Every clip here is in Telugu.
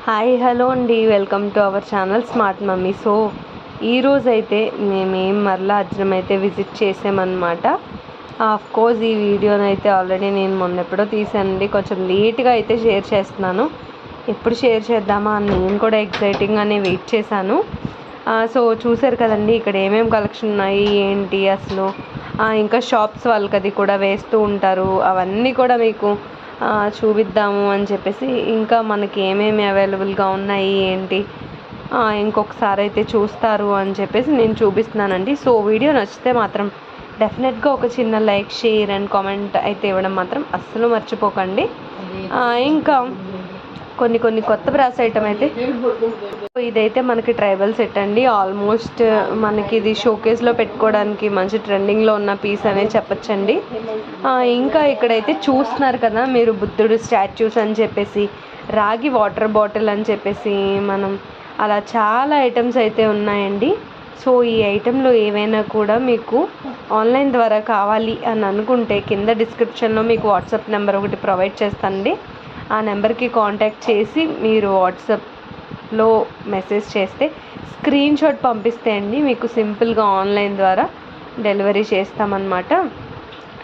హాయ్ హలో అండి, welcome to our channel smart mummy. So ఈరోజైతే మేమేం మరలా అజ్రం అయితే విజిట్ చేసామన్నమాట. కోర్స్ ఈ వీడియోనైతే ఆల్రెడీ నేను మొన్నెప్పుడో తీసానండి. కొంచెం లేట్గా అయితే షేర్ చేస్తున్నాను. ఎప్పుడు షేర్ చేద్దామా అని నేను కూడా ఎక్సైటింగ్గానే వెయిట్ చేశాను. సో చూసారు కదండి, ఇక్కడ ఏమేమి కలెక్షన్ ఉన్నాయి ఏంటి అసలు. ఇంకా షాప్స్ వాళ్ళకి అది కూడా వేస్తూ ఉంటారు. అవన్నీ కూడా మీకు చూపిద్దాము అని చెప్పేసి, ఇంకా మనకి ఏమేమి అవైలబుల్గా ఉన్నాయి ఏంటి ఇంకొకసారి అయితే చూస్తారు అని చెప్పేసి నేను చూపిస్తున్నానండి. సో వీడియో నచ్చితే మాత్రం డెఫినెట్గా ఒక చిన్న లైక్, షేర్ అండ్ కామెంట్ అయితే ఇవ్వడం మాత్రం అస్సలు మర్చిపోకండి. ఇంకా కొన్ని కొత్త బ్రాస్ ఐటమ్ అయితే ఇదైతే మనకి ట్రైబల్ సెట్ అండి. ఆల్మోస్ట్ మనకి ఇది షోకేస్లో పెట్టుకోవడానికి మంచి ట్రెండింగ్లో ఉన్న పీస్ అనేది చెప్పచ్చండి. ఇంకా ఇక్కడైతే చూస్తున్నారు కదా మీరు, బుద్ధుడు స్టాచ్యూస్ అని చెప్పేసి, రాగి వాటర్ బాటిల్ అని చెప్పేసి, మనం అలా చాలా ఐటమ్స్ అయితే ఉన్నాయండి. సో ఈ ఐటెంలో ఏవైనా కూడా మీకు ఆన్లైన్ ద్వారా కావాలి అని అనుకుంటే కింద డిస్క్రిప్షన్లో మీకు వాట్సాప్ నెంబర్ ఒకటి ప్రొవైడ్ చేస్తానండి. ఆ నెంబర్కి కాంటాక్ట్ చేసి మీరు వాట్సాప్లో మెసేజ్ చేస్తే స్క్రీన్ షాట్ పంపిస్తే అండి మీకు సింపుల్గా ఆన్లైన్ ద్వారా డెలివరీ చేస్తామన్నమాట.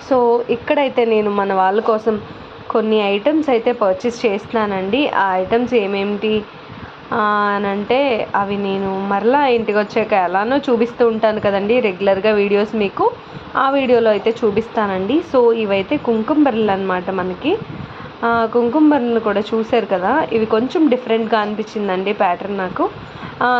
సో ఇక్కడైతే నేను మన వాళ్ళ కోసం కొన్ని ఐటమ్స్ అయితే పర్చేస్ చేస్తున్నానండి. ఆ ఐటమ్స్ ఏమేమిటి అని అంటే, అవి నేను మరలా ఇంటికి వచ్చాక ఎలానో చూపిస్తూ ఉంటాను కదండి రెగ్యులర్గా వీడియోస్ మీకు. ఆ వీడియోలో అయితే చూపిస్తానండి. సో ఇవైతే కుంకుమ బర్రెలు అనమాట. మనకి కుంకుమ బర్రెలు కూడా చూశారు కదా, ఇవి కొంచెం డిఫరెంట్గా అనిపించిందండి ప్యాటర్న్ నాకు.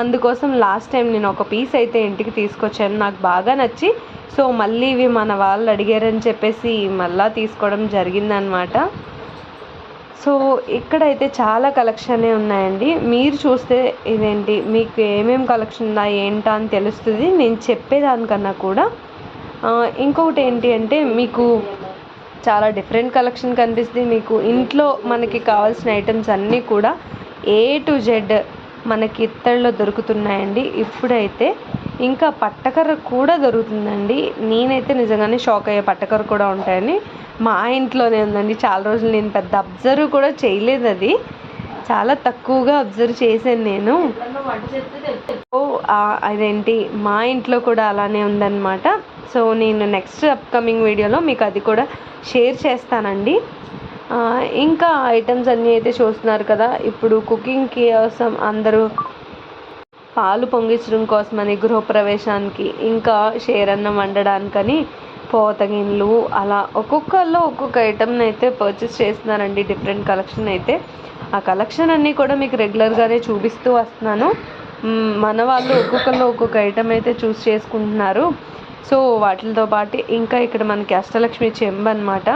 అందుకోసం లాస్ట్ టైం నేను ఒక పీస్ అయితే ఇంటికి తీసుకొచ్చాను, నాకు బాగా నచ్చి. సో మళ్ళీ ఇవి మన వాళ్ళు అడిగారని చెప్పేసి మళ్ళీ తీసుకోవడం జరిగిందనమాట. సో ఇక్కడైతే చాలా కలెక్షనే ఉన్నాయండి. మీరు చూస్తే ఇదేంటి, మీకు ఏమేమి కలెక్షన్ ఉందా ఏంటా అని తెలుస్తుంది నేను చెప్పేదానికన్నా కూడా. ఇంకొకటి ఏంటి అంటే, మీకు చాలా డిఫరెంట్ కలెక్షన్ కనిపిస్తుంది. మీకు ఇంట్లో మనకి కావాల్సిన ఐటమ్స్ అన్నీ కూడా A to Z మనకి ఇత్తడిలో దొరుకుతున్నాయండి ఇప్పుడైతే. ఇంకా పట్టకర్ర కూడా దొరుకుతుందండి. నేనైతే నిజంగానే షాక్ అయ్యే, పట్టకర్ర కూడా ఉంటాయని. మా ఇంట్లోనే ఉందండి. చాలా రోజులు నేను పెద్ద అబ్జర్వ్ కూడా చేయలేదు, అది చాలా తక్కువగా అబ్జర్వ్ చేశాను నేను. అదేంటి మా ఇంట్లో కూడా అలానే ఉందన్నమాట. సో నేను నెక్స్ట్ అప్కమింగ్ వీడియోలో మీకు అది కూడా షేర్ చేస్తానండి. ఇంకా ఐటమ్స్ అన్నీ అయితే చూస్తున్నారు కదా. ఇప్పుడు కుకింగ్ కోసం అందరూ పాలు పొంగించడం కోసమని, గృహప్రవేశానికి, ఇంకా షేరన్నం వండడానికని పోతగిన్లు, అలా ఒక్కొక్కళ్ళు ఒక్కొక్క ఐటమ్ని అయితే పర్చేస్ చేస్తున్నారండి. డిఫరెంట్ కలెక్షన్ అయితే. ఆ కలెక్షన్ అన్నీ కూడా మీకు రెగ్యులర్గానే చూపిస్తూ వస్తున్నాను. మన వాళ్ళు ఒక్కొక్కళ్ళు ఒక్కొక్క ఐటమ్ అయితే చూస్ చేసుకుంటున్నారు. సో వాటితో పాటు ఇంకా ఇక్కడ మనకి అష్టలక్ష్మి చెంబు అనమాట.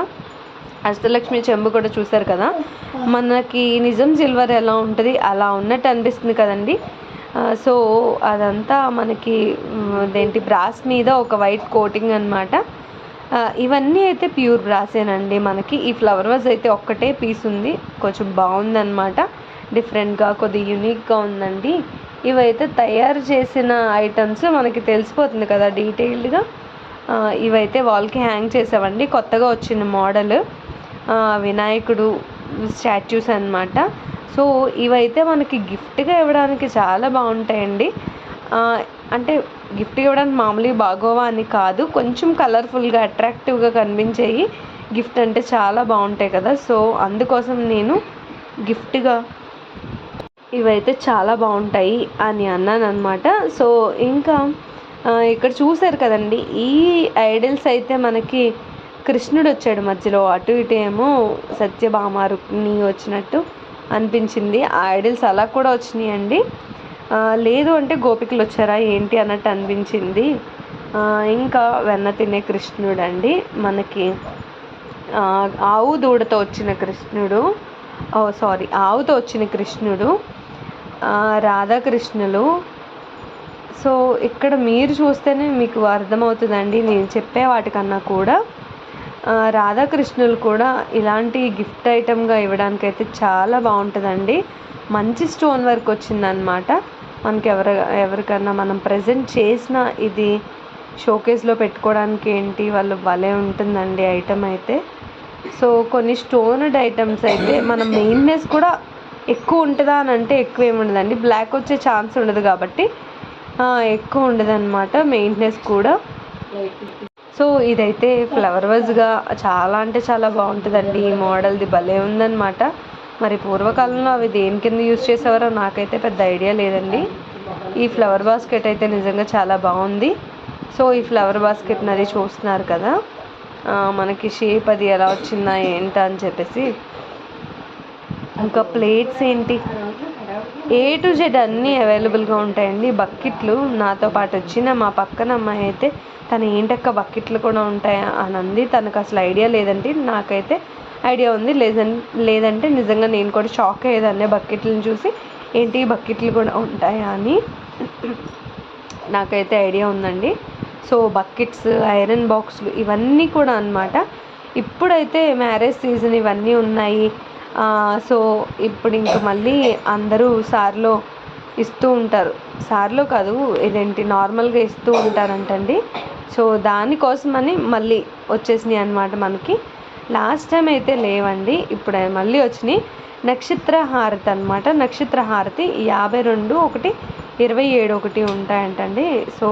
అష్టలక్ష్మి చెంబు కూడా చూసారు కదా, మనకి నిజం సిల్వర్ ఎలా ఉంటుంది అలా ఉన్నట్టు అనిపిస్తుంది కదండి. సో అదంతా మనకి దేంటి బ్రాస్ మీద ఒక వైట్ కోటింగ్ అనమాట. ఇవన్నీ అయితే ప్యూర్ బ్రాసేనండి. మనకి ఈ ఫ్లవర్ వాజ్ అయితే ఒక్కటే పీస్ ఉంది, కొంచెం బాగుందన్నమాట. డిఫరెంట్గా కొద్దిగా యూనిక్గా ఉందండి. ఇవైతే తయారు చేసిన ఐటమ్స్ మనకి తెలిసిపోతుంది కదా డీటెయిల్డ్గా. ఇవైతే వాల్కి హ్యాంగ్ చేసామండి, కొత్తగా వచ్చిన మోడల్ వినాయకుడు స్టాచ్యూస్ అన్నమాట. సో ఇవైతే మనకి గిఫ్ట్గా ఇవ్వడానికి చాలా బాగుంటాయండి. అంటే గిఫ్ట్గా ఇవ్వడానికి మామూలుగా బాగోవా అని కాదు, కొంచెం కలర్ఫుల్గా అట్రాక్టివ్గా కనిపించేవి గిఫ్ట్ అంటే చాలా బాగుంటాయి కదా. సో అందుకోసం నేను గిఫ్ట్గా ఇవైతే చాలా బాగుంటాయి అని అన్నాను అనమాట. సో ఇంకా ఇక్కడ చూసారు కదండి, ఈ ఐడల్స్ అయితే మనకి కృష్ణుడు వచ్చాడు మధ్యలో, అటు ఇటు ఏమో సత్యభామ రుక్మిణి వచ్చినట్టు అనిపించింది. ఆ ఐడల్స్ అలా కూడా వచ్చినాయండి. లేదు అంటే గోపికలు వచ్చారా ఏంటి అన్నట్టు అనిపించింది. ఇంకా వెన్న తినే కృష్ణుడు అండి మనకి. ఆవు దూడతో వచ్చిన కృష్ణుడు, ఆవుతో వచ్చిన కృష్ణుడు, రాధాకృష్ణులు. సో ఇక్కడ మీరు చూస్తేనే మీకు అర్థమవుతుందండి నేను చెప్పే వాటికన్నా కూడా. రాధాకృష్ణులు కూడా ఇలాంటి గిఫ్ట్ ఐటమ్గా ఇవ్వడానికైతే చాలా బాగుంటుందండి. మంచి స్టోన్ వర్క్ వచ్చిందనమాట. మనకి ఎవరికన్నా మనం ప్రజెంట్ చేసిన ఇది షోకేస్లో పెట్టుకోవడానికి ఏంటి వాళ్ళు భలే ఉంటుందండి ఐటమ్ అయితే. సో కొన్ని స్టోన్డ్ ఐటమ్స్ అయితే మనం మెయిన్నెస్ కూడా ఎక్కువ ఉంటుందా అని అంటే ఎక్కువ ఏమి ఉండదండి, బ్లాక్ వచ్చే ఛాన్స్ ఉండదు కాబట్టి ఎక్కువ ఉండదు అనమాట మెయింటెనెన్స్ కూడా. సో ఇదైతే ఫ్లవర్ వాజ్గా చాలా అంటే చాలా బాగుంటుందండి. ఈ మోడల్ది భలే ఉందన్నమాట. మరి పూర్వకాలంలో అవి దేని కింద యూజ్ చేసేవారో నాకైతే పెద్ద ఐడియా లేదండి. ఈ ఫ్లవర్ బాస్కెట్ అయితే నిజంగా చాలా బాగుంది. సో ఈ ఫ్లవర్ బాస్కెట్ని అది చూస్తున్నారు కదా, మనకి షేప్ అది ఎలా వచ్చిందా ఏంటా అని చెప్పేసి. ఇంకా ప్లేట్స్ ఏంటి, A to Z అన్నీ అవైలబుల్గా ఉంటాయండి. బకెట్లు నాతో పాటు వచ్చిన మా పక్కన అమ్మాయి అయితే తను ఏంటక్క బకెట్లు కూడా ఉంటాయా అని అంది. తనకు అసలు ఐడియా లేదండి, నాకైతే ఐడియా ఉంది. లేదంటే నిజంగా నేను కూడా షాక్ అయ్యేదాన్ని బకెట్లను చూసి, ఏంటి బకెట్లు కూడా ఉంటాయా అని. నాకైతే ఐడియా ఉందండి. సో బకెట్స్, ఐరన్ బాక్సులు ఇవన్నీ కూడా అన్నమాట. ఇప్పుడైతే మ్యారేజ్ సీజన్ ఇవన్నీ ఉన్నాయి. సో ఇప్పుడు ఇంక మళ్ళీ అందరూ సార్లో ఇస్తూ ఉంటారు, సార్లో కాదు ఇదేంటి నార్మల్గా ఇస్తూ ఉంటారంటండి. సో దానికోసమని మళ్ళీ వచ్చేసినాయి అన్నమాట మనకి. లాస్ట్ టైం అయితే లేవండి, ఇప్పుడు మళ్ళీ వచ్చినాయి. నక్షత్ర హారతి అనమాట. నక్షత్ర హారతి 52 ఒకటి 27 ఒకటి ఉంటాయంటండి. సో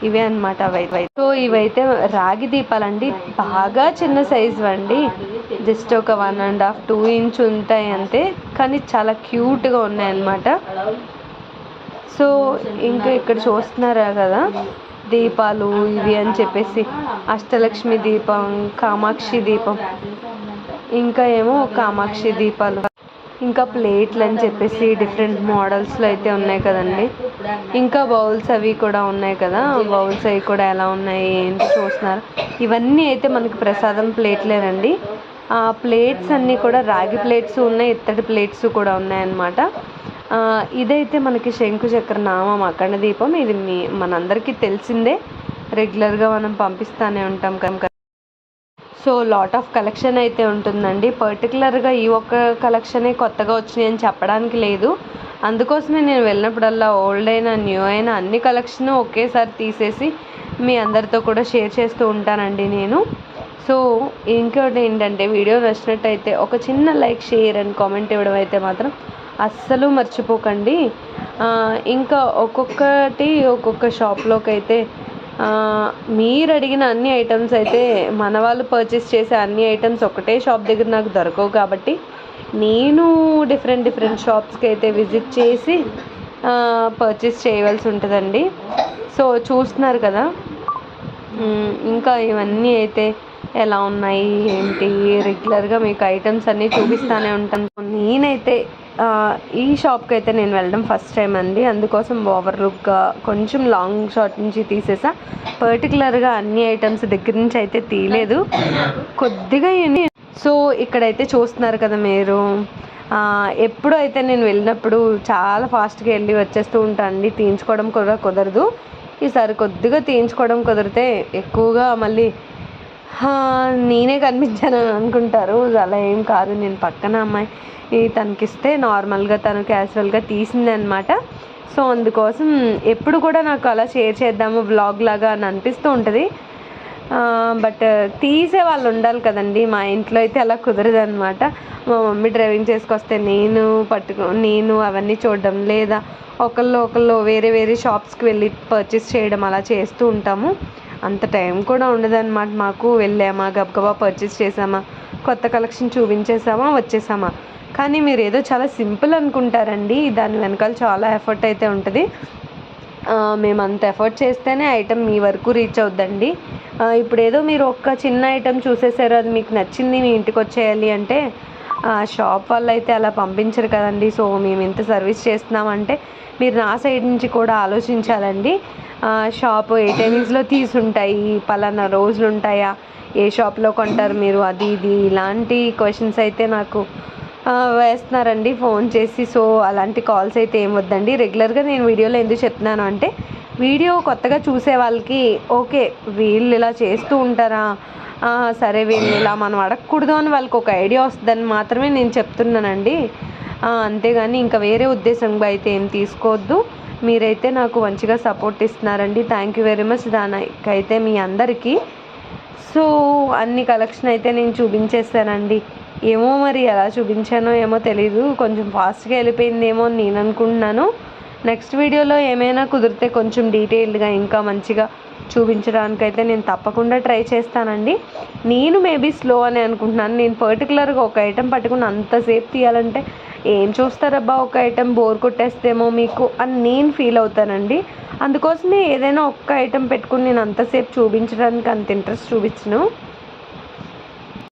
ఇవే అనమాట అవైతే. సో ఇవైతే రాగి దీపాలండి, బాగా చిన్న సైజు అండి, జస్ట్ ఒక 1.5 2 ఇంచ్ ఉంటాయి అంతే, కానీ చాలా క్యూట్గా ఉన్నాయన్నమాట. సో ఇంకా ఇక్కడ చూస్తున్నారా కదా దీపాలు ఇవి అని చెప్పేసి, అష్టలక్ష్మి దీపం, కామాక్షి దీపం, ఇంకా ఏమో కామాక్షి దీపాలు, ఇంకా ప్లేట్లు అని చెప్పేసి డిఫరెంట్ మోడల్స్లో అయితే ఉన్నాయి కదండి. ఇంకా బౌల్స్ అవి కూడా ఉన్నాయి కదా, బౌల్స్ అవి కూడా ఎలా ఉన్నాయి ఏంటి చూస్తున్నారు. ఇవన్నీ అయితే మనకి ప్రసాదం ప్లేట్లేనండి. ఆ ప్లేట్స్ అన్నీ కూడా రాగి ప్లేట్స్ ఉన్నాయి, ఇత్తడి ప్లేట్స్ కూడా ఉన్నాయన్నమాట. ఇదైతే మనకి శంకు చక్ర నామం అఖండ దీపం. ఇది మనందరికీ తెలిసిందే, రెగ్యులర్గా మనం పంపిస్తూనే ఉంటాం కదా. సో లాట్ ఆఫ్ కలెక్షన్ అయితే ఉంటుందండి. పర్టికులర్గా ఈ ఒక్క కలెక్షనే కొత్తగా వచ్చినాయి అని చెప్పడానికి లేదు. అందుకోసమే నేను వెళ్ళినప్పుడల్లా ఓల్డ్ అయినా న్యూ అయినా అన్ని కలెక్షన్ ఒకేసారి తీసేసి మీ అందరితో కూడా షేర్ చేస్తూ ఉంటానండి నేను. సో ఇంకోటి ఏంటంటే, వీడియో నచ్చినట్టయితే ఒక చిన్న లైక్, షేర్ అండ్ కామెంట్ ఇవ్వడం అయితే మాత్రం అస్సలు మర్చిపోకండి. ఇంకా ఒక్కొక్క షాప్లోకి అయితే మీరు అడిగిన అన్ని ఐటమ్స్ అయితే మన వాళ్ళు పర్చేస్ చేసే అన్ని ఐటమ్స్ ఒకటే షాప్ దగ్గర నాకు దొరకవు కాబట్టి నేను డిఫరెంట్ షాప్స్కి అయితే విజిట్ చేసి పర్చేస్ చేయవలసి ఉంటుందండి. సో చూస్తున్నారు కదా, ఇంకా ఇవన్నీ అయితే ఎలా ఉన్నాయి ఏంటి, రెగ్యులర్గా మీకు ఐటమ్స్ అన్నీ చూపిస్తూనే ఉంటాను. నేనైతే ఈ షాప్కి అయితే నేను వెళ్ళడం ఫస్ట్ టైం అండి, అందుకోసం ఓవర్ లుక్గా కొంచెం లాంగ్ షాట్ నుంచి తీసేసా. పర్టికులర్గా అన్ని ఐటమ్స్ దగ్గర నుంచి అయితే తీయలేదు, కొద్దిగా. సో ఇక్కడైతే చూస్తున్నారు కదా మీరు, ఎప్పుడు అయితే నేను వెళ్ళినప్పుడు చాలా ఫాస్ట్గా వెళ్ళి వచ్చేస్తూ ఉంటానండి, తీయించుకోవడం కూడా కుదరదు. ఈసారి కొద్దిగా తీయించుకోవడం కుదిరితే ఎక్కువగా మళ్ళీ నేనే కనిపించానని అనుకుంటారు. అలా ఏం కాదు, నేను పక్కన అమ్మాయి తనకిస్తే నార్మల్గా తను క్యాజువల్గా తీసింది అనమాట. సో అందుకోసం ఎప్పుడు కూడా నాకు అలా షేర్ చేద్దాము వ్లాగ్ లాగా అని అనిపిస్తూ ఉంటుంది. బట్ తీసే వాళ్ళు ఉండాలి కదండి, మా ఇంట్లో అయితే అలా కుదరదు అనమాట. మా మమ్మీ డ్రైవింగ్ చేసుకొస్తే నేను అవన్నీ చూడడం, లేదా ఒకళ్ళు వేరే షాప్స్కి వెళ్ళి పర్చేస్ చేయడం అలా చేస్తూ ఉంటాము. అంత టైం కూడా ఉండదన్నమాట మాకు. వెళ్ళామా, గబగబా పర్చేస్ చేసామా, కొత్త కలెక్షన్ చూపించేసామా, వచ్చేసామా. కానీ మీరు ఏదో చాలా సింపుల్ అనుకుంటారండి, దాని వెనకాల చాలా ఎఫర్ట్ అయితే ఉంటుంది. మేము అంత ఎఫర్ట్ చేస్తేనే ఐటెం మీ వరకు రీచ్ అవుద్దండి. ఇప్పుడు ఏదో మీరు ఒక్క చిన్న ఐటెం చూసేసారు, అది మీకు నచ్చింది, మీ ఇంటికి వచ్చేయాలి అంటే షాప్ వాళ్ళు అయితే అలా పంపించరు కదండి. సో మేము ఇంత సర్వీస్ చేస్తున్నామంటే మీరు నా సైడ్ నుంచి కూడా ఆలోచించాలండి. షాప్ ఏ టైమింగ్స్లో తీసుంటాయి, పలానా రోజులు ఉంటాయా, ఏ షాప్లో కొంటారు మీరు, అది ఇది ఇలాంటి క్వశ్చన్స్ అయితే నాకు వేస్తున్నారండి ఫోన్ చేసి. సో అలాంటి కాల్స్ అయితే ఏం వద్దండి. రెగ్యులర్గా నేను వీడియోలో ఎందుకు చెప్తున్నాను అంటే, వీడియో కొత్తగా చూసే వాళ్ళకి ఓకే వీళ్ళు ఇలా చేస్తూ ఉంటారా, సరే వీళ్ళు ఇలా మనం అడగకూడదు అని వాళ్ళకి ఒక ఐడియా వస్తుందని మాత్రమే నేను చెప్తున్నానండి. అంతేగాని ఇంకా వేరే ఉద్దేశంగా అయితే ఏం తీసుకోవద్దు. మీరైతే నాకు మంచిగా సపోర్ట్ ఇస్తున్నారండి, థ్యాంక్ యూ వెరీ మచ్. దానికైతే మీ అందరికీ. సో అన్ని కలెక్షన్ అయితే నేను చూపించేస్తానండి. ఏమో మరి ఎలా చూపించానో ఏమో తెలీదు, కొంచెం ఫాస్ట్గా వెళ్ళిపోయిందేమో అని నేను అనుకుంటున్నాను. నెక్స్ట్ వీడియోలో ఏమైనా కుదిరితే కొంచెం డీటెయిల్డ్గా ఇంకా మంచిగా చూపించడానికైతే నేను తప్పకుండా ట్రై చేస్తానండి. నేను మేబీ స్లో అని అనుకుంటున్నాను. నేను పర్టికులర్గా ఒక ఐటెం పట్టుకుని అంతసేపు తీయాలంటే ఏం చూస్తారబ్బా, ఒక ఐటెం బోర్ కొట్టేస్తేమో మీకు అని నేను ఫీల్ అవుతానండి. అందుకోసమే ఏదైనా ఒక్క ఐటెం పెట్టుకుని నేను అంతసేపు చూపించడానికి అంత ఇంట్రెస్ట్ చూపించను.